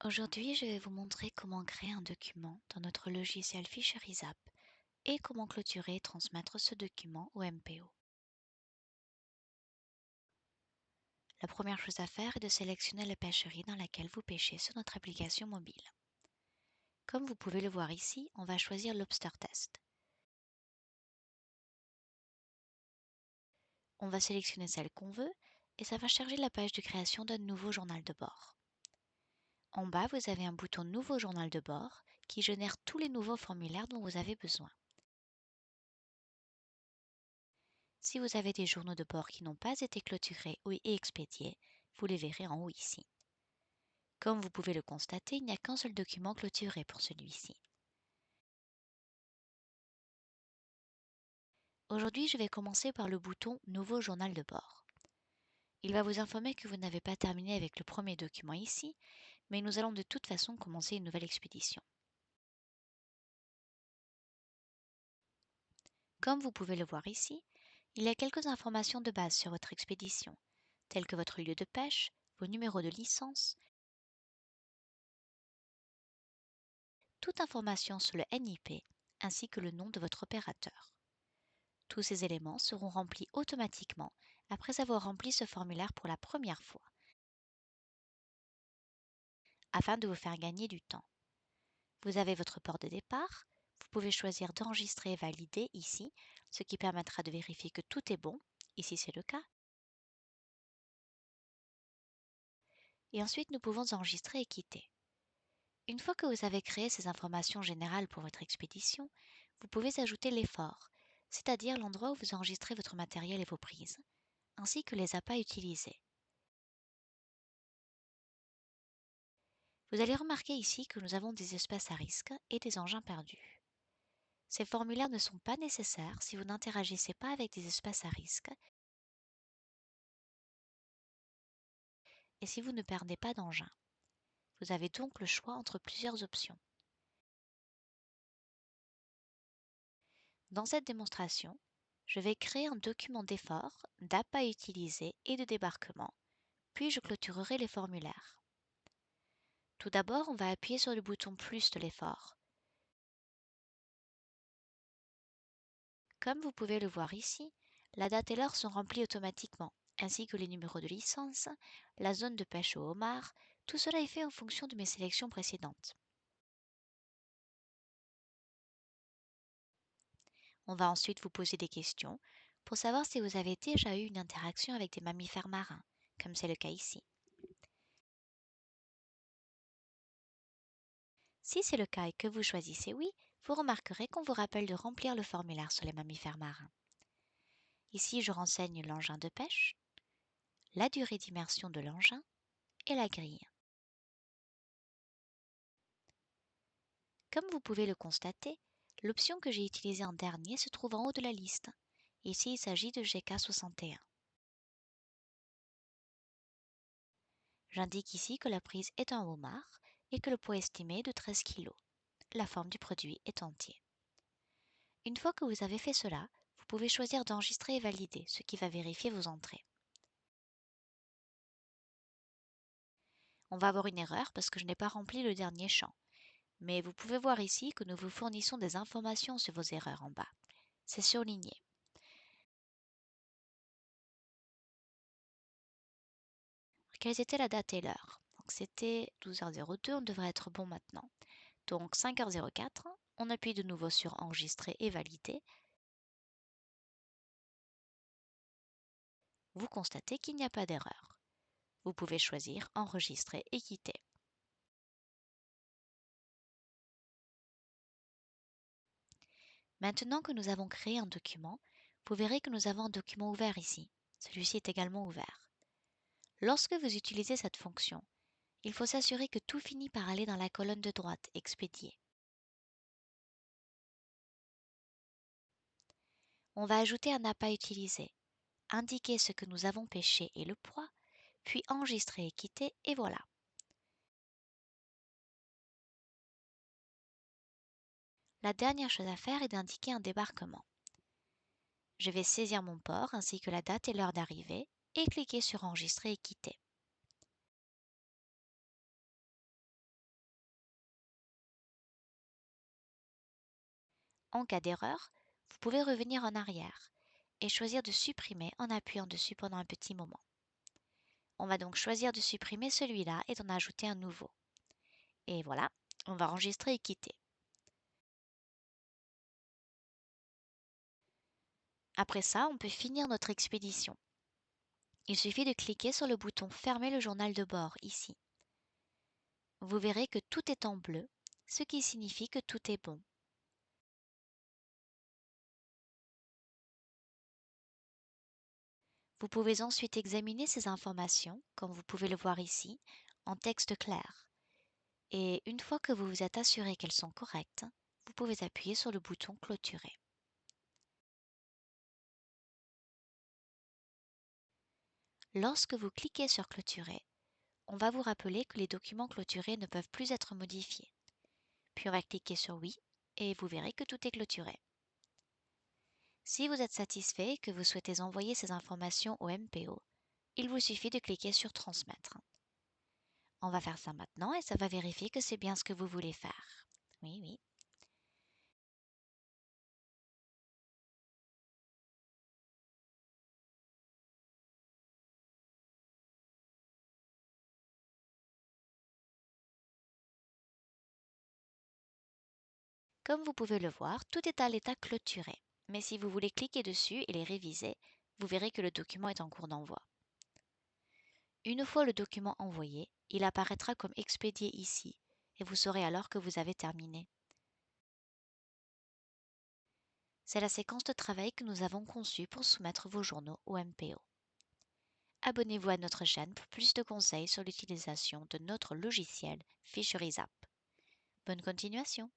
Aujourd'hui, je vais vous montrer comment créer un document dans notre logiciel Fisheries App et comment clôturer et transmettre ce document au MPO. La première chose à faire est de sélectionner la pêcherie dans laquelle vous pêchez sur notre application mobile. Comme vous pouvez le voir ici, on va choisir Lobster Test. On va sélectionner celle qu'on veut et ça va charger la page de création d'un nouveau journal de bord. En bas, vous avez un bouton Nouveau journal de bord qui génère tous les nouveaux formulaires dont vous avez besoin. Si vous avez des journaux de bord qui n'ont pas été clôturés et expédiés, vous les verrez en haut ici. Comme vous pouvez le constater, il n'y a qu'un seul document clôturé pour celui-ci. Aujourd'hui, je vais commencer par le bouton Nouveau journal de bord. Il va vous informer que vous n'avez pas terminé avec le premier document ici, mais nous allons de toute façon commencer une nouvelle expédition. Comme vous pouvez le voir ici, il y a quelques informations de base sur votre expédition, telles que votre lieu de pêche, vos numéros de licence, toute information sur le NIP, ainsi que le nom de votre opérateur. Tous ces éléments seront remplis automatiquement après avoir rempli ce formulaire pour la première fois, afin de vous faire gagner du temps. Vous avez votre port de départ, vous pouvez choisir d'enregistrer et valider ici, ce qui permettra de vérifier que tout est bon, ici c'est le cas. Et ensuite nous pouvons enregistrer et quitter. Une fois que vous avez créé ces informations générales pour votre expédition, vous pouvez ajouter l'effort, c'est-à-dire l'endroit où vous enregistrez votre matériel et vos prises, ainsi que les appâts utilisés. Vous allez remarquer ici que nous avons des espaces à risque et des engins perdus. Ces formulaires ne sont pas nécessaires si vous n'interagissez pas avec des espaces à risque et si vous ne perdez pas d'engin. Vous avez donc le choix entre plusieurs options. Dans cette démonstration, je vais créer un document d'effort, d'appât utilisé et de débarquement, puis je clôturerai les formulaires. Tout d'abord, on va appuyer sur le bouton plus de l'effort. Comme vous pouvez le voir ici, la date et l'heure sont remplies automatiquement, ainsi que les numéros de licence, la zone de pêche au homard, tout cela est fait en fonction de mes sélections précédentes. On va ensuite vous poser des questions pour savoir si vous avez déjà eu une interaction avec des mammifères marins, comme c'est le cas ici. Si c'est le cas et que vous choisissez oui, vous remarquerez qu'on vous rappelle de remplir le formulaire sur les mammifères marins. Ici, je renseigne l'engin de pêche, la durée d'immersion de l'engin et la grille. Comme vous pouvez le constater, l'option que j'ai utilisée en dernier se trouve en haut de la liste. Ici, il s'agit de GK61. J'indique ici que la prise est un homard et que le poids estimé est de 13 kg. La forme du produit est entier. Une fois que vous avez fait cela, vous pouvez choisir d'enregistrer et valider, ce qui va vérifier vos entrées. On va avoir une erreur parce que je n'ai pas rempli le dernier champ. Mais vous pouvez voir ici que nous vous fournissons des informations sur vos erreurs en bas. C'est surligné. Quelles étaient la date et l'heure? Donc c'était 12h02, on devrait être bon maintenant. Donc 5h04, on appuie de nouveau sur enregistrer et valider. Vous constatez qu'il n'y a pas d'erreur. Vous pouvez choisir enregistrer et quitter. Maintenant que nous avons créé un document, vous verrez que nous avons un document ouvert ici. Celui-ci est également ouvert. Lorsque vous utilisez cette fonction, il faut s'assurer que tout finit par aller dans la colonne de droite Expédier. On va ajouter un appât utilisé, indiquer ce que nous avons pêché et le poids, puis enregistrer et quitter et voilà. La dernière chose à faire est d'indiquer un débarquement. Je vais saisir mon port ainsi que la date et l'heure d'arrivée et cliquer sur enregistrer et quitter. En cas d'erreur, vous pouvez revenir en arrière et choisir de supprimer en appuyant dessus pendant un petit moment. On va donc choisir de supprimer celui-là et d'en ajouter un nouveau. Et voilà, on va enregistrer et quitter. Après ça, on peut finir notre expédition. Il suffit de cliquer sur le bouton Fermer le journal de bord ici. Vous verrez que tout est en bleu, ce qui signifie que tout est bon. Vous pouvez ensuite examiner ces informations, comme vous pouvez le voir ici, en texte clair. Et une fois que vous vous êtes assuré qu'elles sont correctes, vous pouvez appuyer sur le bouton Clôturer. Lorsque vous cliquez sur Clôturer, on va vous rappeler que les documents clôturés ne peuvent plus être modifiés. Puis on va cliquer sur Oui et vous verrez que tout est clôturé. Si vous êtes satisfait et que vous souhaitez envoyer ces informations au MPO, il vous suffit de cliquer sur Transmettre. On va faire ça maintenant et ça va vérifier que c'est bien ce que vous voulez faire. Oui, oui. Comme vous pouvez le voir, tout est à l'état clôturé. Mais si vous voulez cliquer dessus et les réviser, vous verrez que le document est en cours d'envoi. Une fois le document envoyé, il apparaîtra comme expédié ici et vous saurez alors que vous avez terminé. C'est la séquence de travail que nous avons conçue pour soumettre vos journaux au MPO. Abonnez-vous à notre chaîne pour plus de conseils sur l'utilisation de notre logiciel Fisheries App. Bonne continuation!